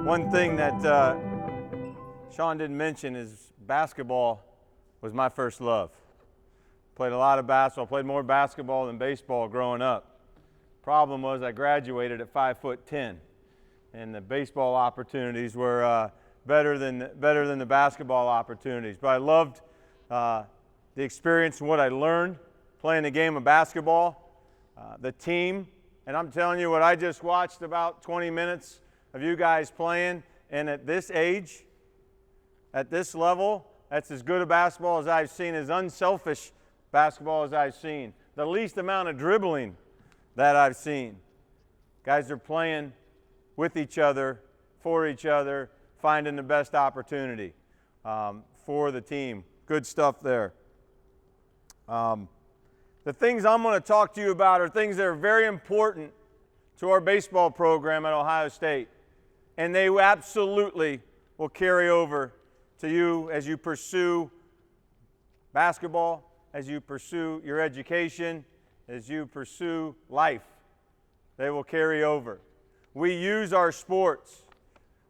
One thing that Sean didn't mention is basketball was my first love. Played a lot of basketball, played more basketball than baseball growing up. Problem was I graduated at 5'10", and the baseball opportunities were better than the basketball opportunities. But I loved the experience and what I learned playing the game of basketball, the team. And I'm telling you what, I just watched about 20 minutes of you guys playing, and at this age, at this level, that's as good a basketball as I've seen, as unselfish basketball as I've seen. The least amount of dribbling that I've seen. Guys are playing with each other, for each other, finding the best opportunity for the team. Good stuff there. The things I'm going to talk to you about are things that are very important to our baseball program at Ohio State. And they absolutely will carry over to you as you pursue basketball, as you pursue your education, as you pursue life. They will carry over. We use our sports.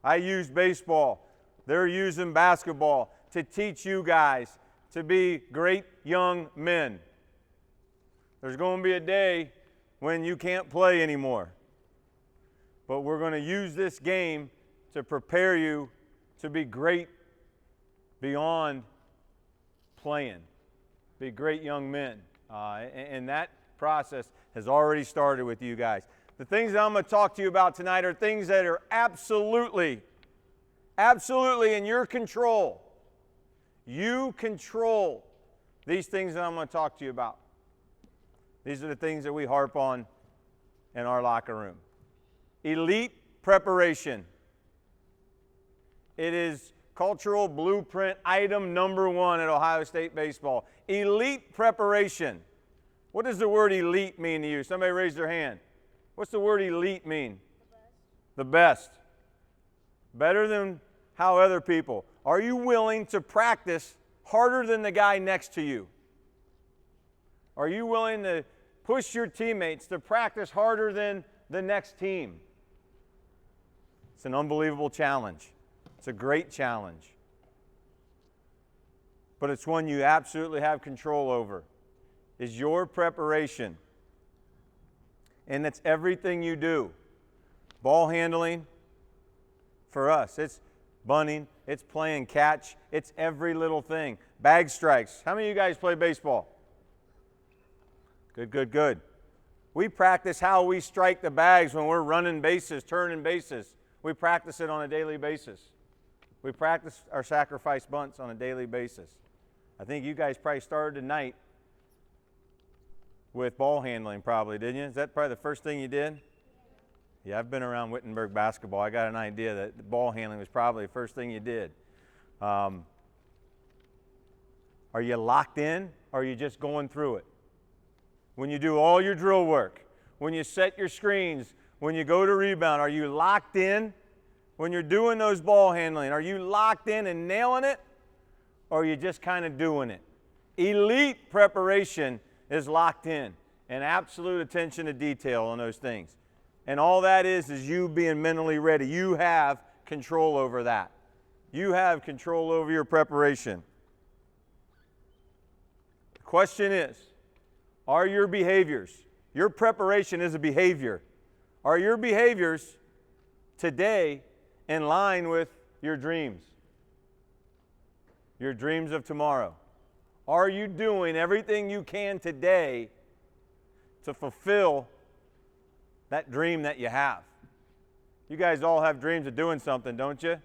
I use baseball. They're using basketball to teach you guys to be great young men. There's going to be a day when you can't play anymore. But we're going to use this game to prepare you to be great beyond playing. Be great young men. And that process has already started with you guys. The things that I'm going to talk to you about tonight are things that are absolutely in your control. You control these things that I'm going to talk to you about. These are the things that we harp on in our locker room. Elite preparation. It is cultural blueprint item number 1 at Ohio State baseball. Elite preparation. What does the word elite mean to you? Somebody raise their hand. What's the word elite mean? The best. Better than how other people. Are you willing to practice harder than the guy next to you? Are you willing to push your teammates to practice harder than the next team? It's an unbelievable challenge. It's a great challenge. But it's one you absolutely have control over, is your preparation. And that's everything you do. Ball handling, for us, it's bunting, it's playing catch, it's every little thing. Bag strikes. How many of you guys play baseball? Good. We practice how we strike the bags when we're running bases, turning bases. We practice it on a daily basis. We practice our sacrifice bunts on a daily basis. I think you guys probably started tonight with ball handling probably, didn't you? Is that probably the first thing you did? Yeah, I've been around Wittenberg basketball. I got an idea that the ball handling was probably the first thing you did. Are you locked in, or are you just going through it? When you do all your drill work, when you set your screens, when you go to rebound, are you locked in? When you're doing those ball handling, are you locked in and nailing it, or are you just kind of doing it? Elite preparation is locked in and absolute attention to detail on those things. And all that is you being mentally ready. You have control over that. You have control over your preparation. The question is, are your behaviors, your preparation is a behavior, are your behaviors today in line with your dreams? Your dreams of tomorrow. Are you doing everything you can today to fulfill that dream that you have? You guys all have dreams of doing something, don't you?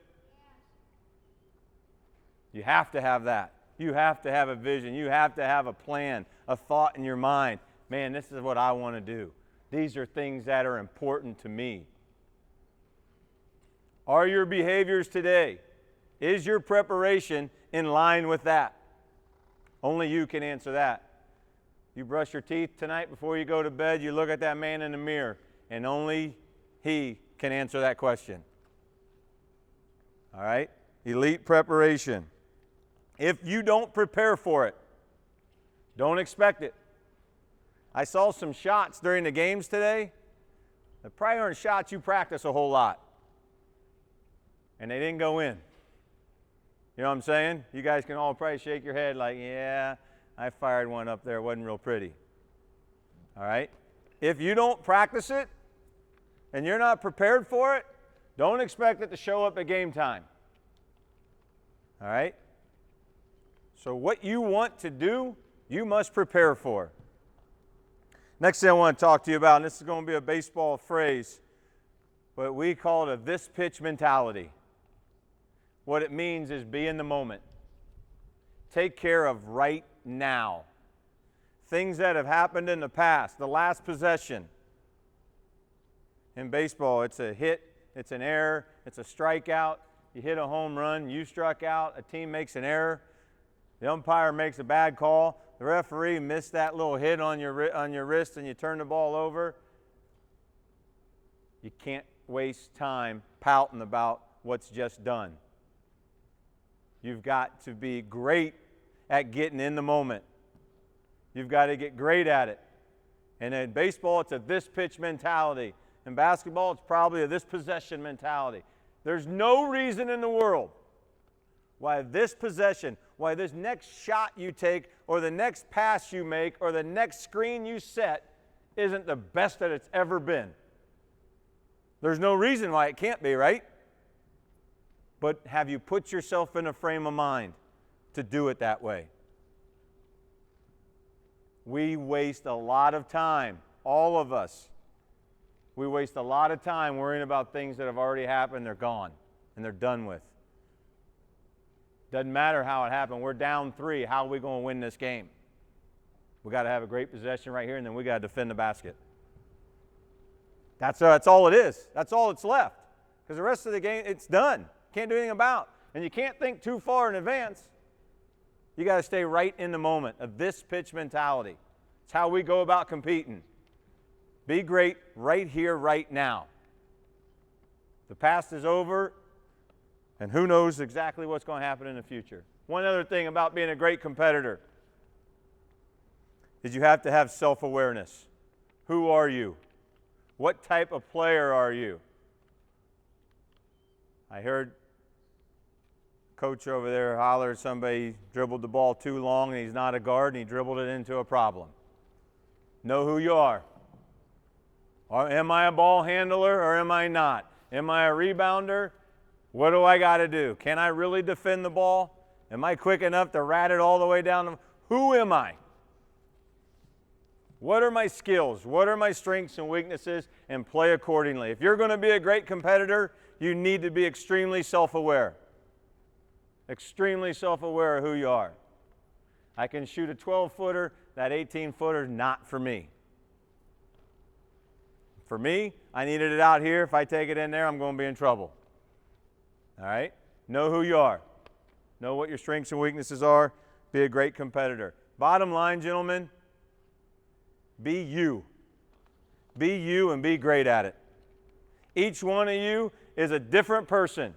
You have to have that. You have to have a vision. You have to have a plan, a thought in your mind. Man, this is what I want to do. These are things that are important to me. Are your behaviors today, is your preparation in line with that? Only you can answer that. You brush your teeth tonight before you go to bed, you look at that man in the mirror, and only he can answer that question. All right? Elite preparation. If you don't prepare for it, don't expect it. I saw some shots during the games today. They probably aren't shots you practice a whole lot. and they didn't go in. You know what I'm saying? You guys can all probably shake your head like, yeah, I fired one up there. It wasn't real pretty. All right? If you don't practice it and you're not prepared for it, don't expect it to show up at game time. All right? So what you want to do, you must prepare for. Next thing I want to talk to you about, and this is going to be a baseball phrase, but we call it a this pitch mentality. What it means is be in the moment. Take care of right now. Things that have happened in the past, the last possession. In baseball, it's a hit, it's an error, it's a strikeout. You hit a home run, you struck out, a team makes an error. The umpire makes a bad call. The referee missed that little hit on your wrist and you turn the ball over. You can't waste time pouting about what's just done. You've got to be great at getting in the moment. You've got to get great at it. And in baseball, it's a this pitch mentality. In basketball, it's probably a this possession mentality. There's no reason in the world why this possession, why this next shot you take or the next pass you make or the next screen you set isn't the best that it's ever been. There's no reason why it can't be, right? But have you put yourself in a frame of mind to do it that way? We waste a lot of time, all of us. We waste a lot of time worrying about things that have already happened. They're gone and they're done with. Doesn't matter how it happened. We're down 3. How are we going to win this game? We got to have a great possession right here, and then we got to defend the basket. That's all it is. That's all that's left. Because the rest of the game, it's done. Can't do anything about. And you can't think too far in advance. You got to stay right in the moment of this pitch mentality. It's how we go about competing. Be great right here, right now. The past is over, and who knows exactly what's going to happen in the future. One other thing about being a great competitor is you have to have self-awareness. Who are you? What type of player are you? I heard coach over there holler at somebody dribbled the ball too long and he's not a guard and he dribbled it into a problem. Know who you are. Am I a ball handler or am I not? Am I a rebounder? What do I got to do? Can I really defend the ball? Am I quick enough to rat it all the way down? Who am I? What are my skills? What are my strengths and weaknesses? And play accordingly. If you're going to be a great competitor, you need to be extremely self-aware. Extremely self-aware of who you are. I can shoot a 12-footer. That 18-footer is not for me. For me, I needed it out here. If I take it in there, I'm going to be in trouble. All right? Know who you are. Know what your strengths and weaknesses are. Be a great competitor. Bottom line, gentlemen, be you. Be you and be great at it. Each one of you is a different person.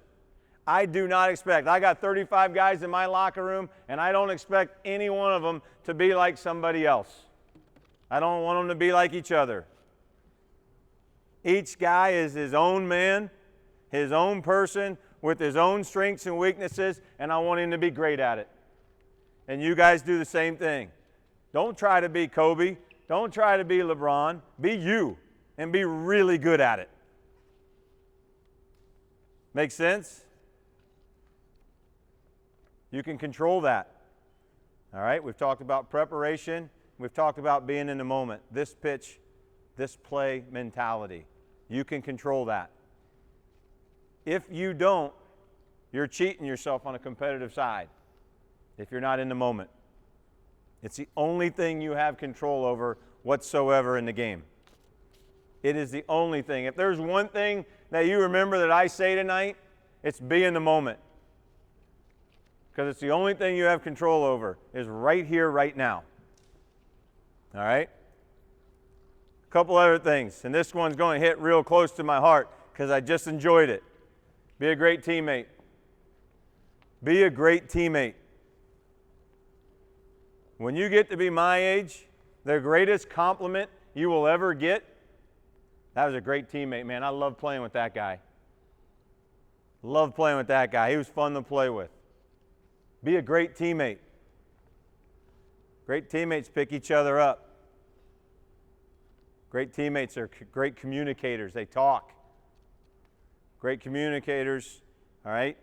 I do not expect. I got 35 guys in my locker room, and I don't expect any one of them to be like somebody else. I don't want them to be like each other. Each guy is his own man, his own person, with his own strengths and weaknesses, and I want him to be great at it. And you guys do the same thing. Don't try to be Kobe. Don't try to be LeBron. Be you and be really good at it. Make sense? You can control that. All right? We've talked about preparation. We've talked about being in the moment. This pitch, this play mentality. You can control that. If you don't, you're cheating yourself on a competitive side if you're not in the moment. It's the only thing you have control over whatsoever in the game. It is the only thing. If there's one thing that you remember that I say tonight, it's be in the moment. Because it's the only thing you have control over is right here, right now. All right? A couple other things, and this one's going to hit real close to my heart because I just enjoyed it. Be a great teammate. Be a great teammate. When you get to be my age, the greatest compliment you will ever get, that was a great teammate, man. I love playing with that guy. Love playing with that guy. He was fun to play with. Be a great teammate. Great teammates pick each other up. Great teammates are great communicators. They talk. Great communicators, all right?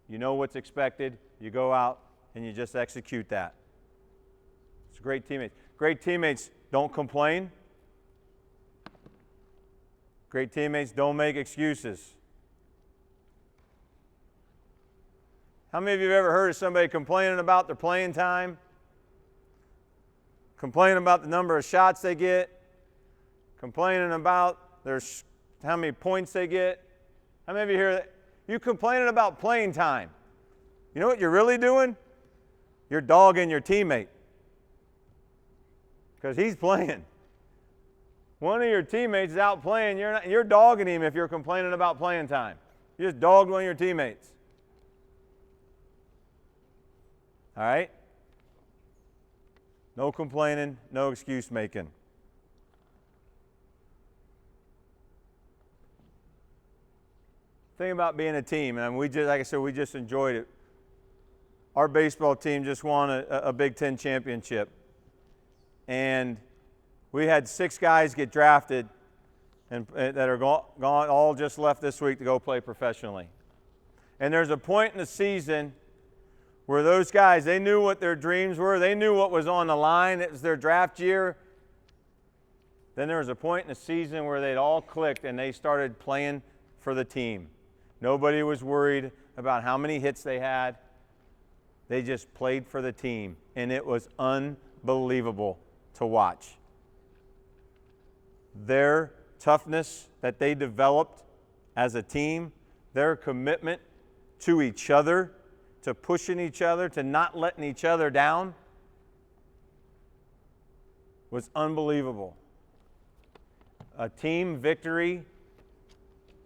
You know what's expected. You go out and you just execute that. It's great teammates. Great teammates don't complain. Great teammates don't make excuses. How many of you have ever heard of somebody complaining about their playing time? Complaining about the number of shots they get? Complaining about how many points they get? How many of you hear that? You complaining about playing time. You know what you're really doing? You're dogging your teammate. Because he's playing. One of your teammates is out playing. You're dogging him if you're complaining about playing time. You just dogged one of your teammates. All right? No complaining, no excuse making. Thing about being a team, and like I said, we just enjoyed it. Our baseball team just won a Big Ten championship. And we had 6 guys get drafted and that are gone, all just left this week to go play professionally. And there's a point in the season where those guys, they knew what their dreams were. They knew what was on the line. It was their draft year. Then there was a point in the season where they'd all clicked and they started playing for the team. Nobody was worried about how many hits they had. They just played for the team, and it was unbelievable to watch. Their toughness that they developed as a team, their commitment to each other, to pushing each other, to not letting each other down, was unbelievable. A team victory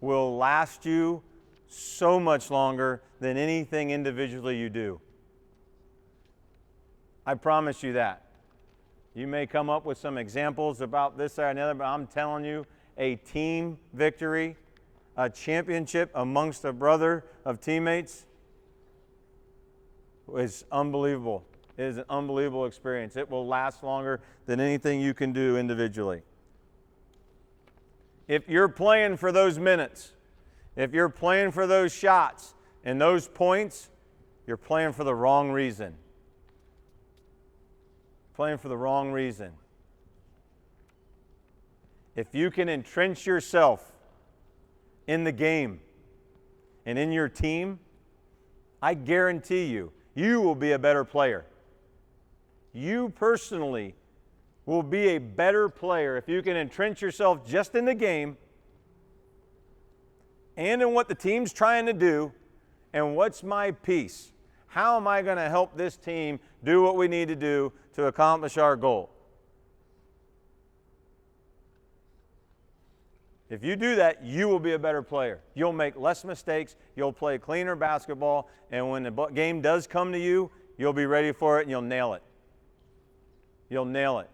will last you so much longer than anything individually you do. I promise you that. You may come up with some examples about this, that, and the other, but I'm telling you, a team victory, a championship amongst a brother of teammates is unbelievable. It is an unbelievable experience. It will last longer than anything you can do individually. If you're playing for those minutes, if you're playing for those shots and those points, you're playing for the wrong reason. Playing for the wrong reason. If you can entrench yourself in the game and in your team, I guarantee you, you will be a better player. You personally will be a better player if you can entrench yourself just in the game and in what the team's trying to do and what's my piece. How am I going to help this team do what we need to do to accomplish our goal? If you do that, you will be a better player. You'll make less mistakes, you'll play cleaner basketball, and when the game does come to you, you'll be ready for it and you'll nail it. You'll nail it.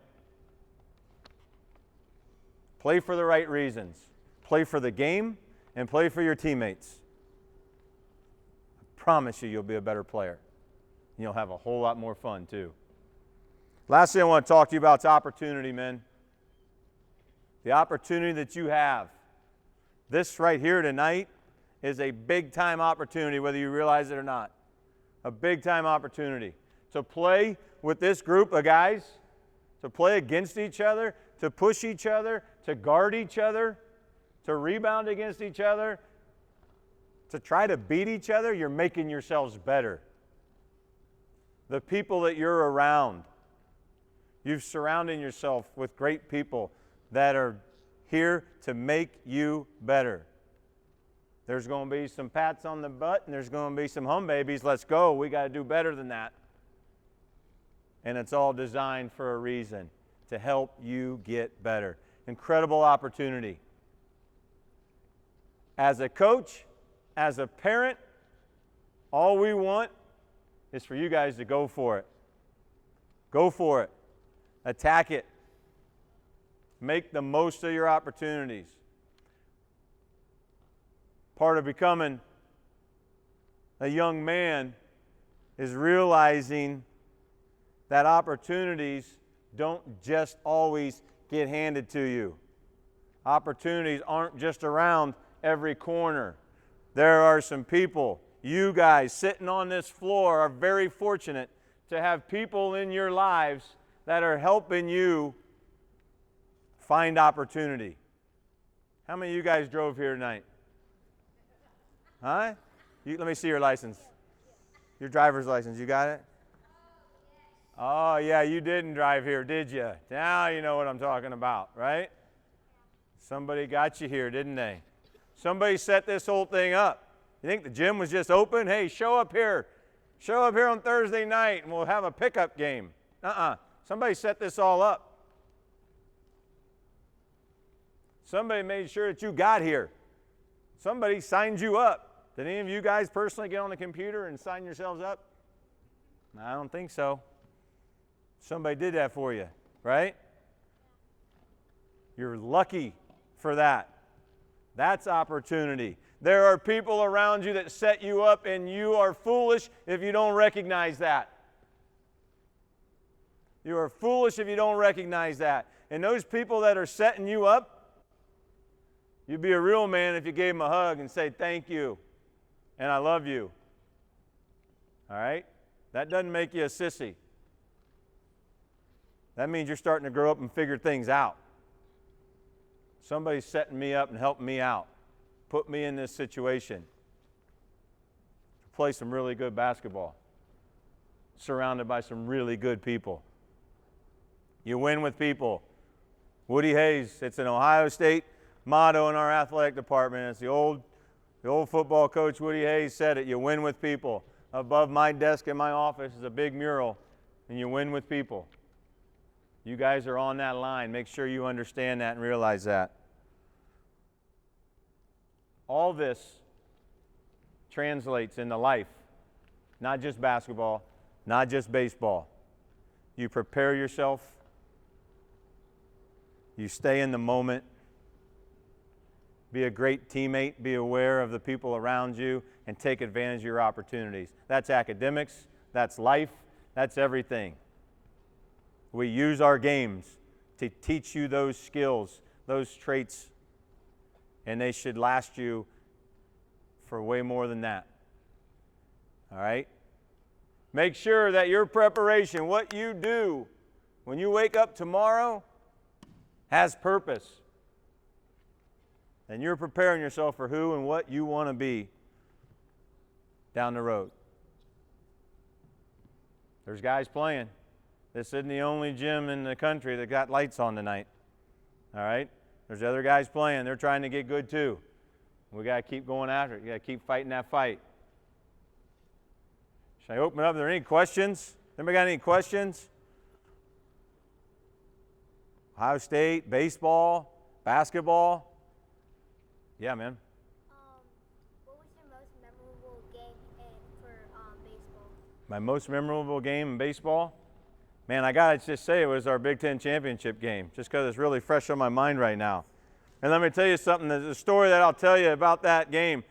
Play for the right reasons. Play for the game and play for your teammates. I promise you, you'll be a better player. You'll have a whole lot more fun, too. Last thing I want to talk to you about is opportunity, men. The opportunity that you have. This right here tonight is a big-time opportunity, whether you realize it or not. A big-time opportunity to play with this group of guys, to play against each other, to push each other, to guard each other, to rebound against each other, to try to beat each other. You're making yourselves better. The people that you're around, you've surrounded yourself with great people that are here to make you better. There's going to be some pats on the butt and there's going to be some hum babies. Let's go. We got to do better than that. And it's all designed for a reason, to help you get better. Incredible opportunity. As a coach, as a parent, all we want is for you guys to go for it. Go for it. Attack it. Make the most of your opportunities. Part of becoming a young man is realizing that opportunities don't just always get handed to you. Opportunities aren't just around every corner. There are some people, you guys sitting on this floor are very fortunate to have people in your lives that are helping you find opportunity. How many of you guys drove here tonight? Huh? Let me see your license. Your driver's license, you got it? Oh, yeah, you didn't drive here, did you? Now you know what I'm talking about, right? Somebody got you here, didn't they? Somebody set this whole thing up. You think the gym was just open? Hey, show up here. Show up here on Thursday night and we'll have a pickup game. Somebody set this all up. Somebody made sure that you got here. Somebody signed you up. Did any of you guys personally get on the computer and sign yourselves up? I don't think so. Somebody did that for you, right? You're lucky for that. That's opportunity. There are people around you that set you up, and you are foolish if you don't recognize that. You are foolish if you don't recognize that. And those people that are setting you up, you'd be a real man if you gave them a hug and say, thank you, and I love you. All right? That doesn't make you a sissy. That means you're starting to grow up and figure things out. Somebody's setting me up and helping me out. Put me in this situation to play some really good basketball, surrounded by some really good people. You win with people. Woody Hayes, it's an Ohio State motto in our athletic department. It's the old football coach Woody Hayes said it. You win with people. Above my desk in my office is a big mural, and you win with people. You guys are on that line. Make sure you understand that and realize that. All this translates into life, not just basketball, not just baseball. You prepare yourself. You stay in the moment. Be a great teammate. Be aware of the people around you and take advantage of your opportunities. That's academics. That's life. That's everything. We use our games to teach you those skills, those traits, and they should last you for way more than that. All right? Make sure that your preparation, what you do when you wake up tomorrow, has purpose. And you're preparing yourself for who and what you want to be down the road. There's guys playing. This isn't the only gym in the country that got lights on tonight. All right? There's other guys playing. They're trying to get good too. We got to keep going after it. You got to keep fighting that fight. Should I open it up? Are there any questions? Anybody got any questions? Ohio State, baseball, basketball? Yeah, man. What was your most memorable game for baseball? My most memorable game in baseball? Man, I got to just say it was our Big Ten championship game, just because it's really fresh on my mind right now. And let me tell you something, there's a story that I'll tell you about that game.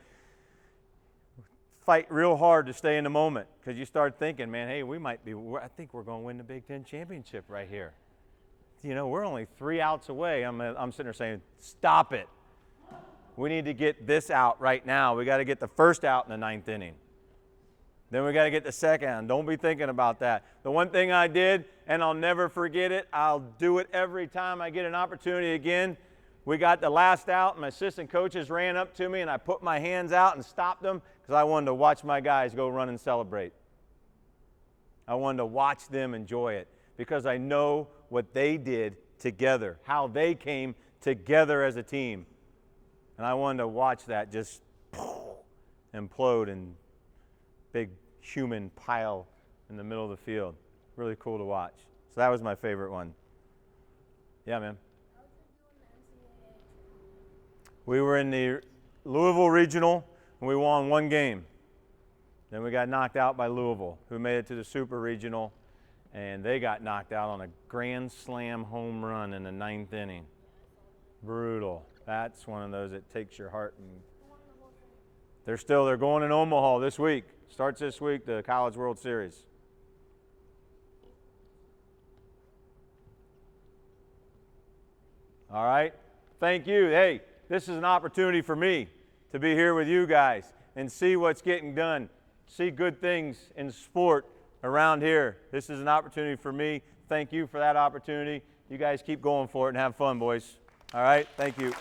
Fight real hard to stay in the moment, because you start thinking, man, hey, I think we're going to win the Big Ten championship right here. You know, we're only 3 outs away. I'm sitting there saying, stop it. We need to get this out right now. We got to get the first out in the 9th inning. Then we got to get the second. Don't be thinking about that. The one thing I did, and I'll never forget it, I'll do it every time I get an opportunity again. We got the last out, and my assistant coaches ran up to me, and I put my hands out and stopped them because I wanted to watch my guys go run and celebrate. I wanted to watch them enjoy it because I know what they did together, how they came together as a team. And I wanted to watch that just implode and big human pile in the middle of the field. Really cool to watch. So that was my favorite one. Yeah, man. How was it doing the NCAA? We were in the Louisville Regional, and we won one game. Then we got knocked out by Louisville, who made it to the Super Regional, and they got knocked out on a grand slam home run in the 9th inning. Brutal. That's one of those that takes your heart and They're going in Omaha this week. Starts this week, the College World Series. All right. Thank you. Hey, this is an opportunity for me to be here with you guys and see what's getting done, see good things in sport around here. This is an opportunity for me. Thank you for that opportunity. You guys keep going for it and have fun, boys. All right. Thank you.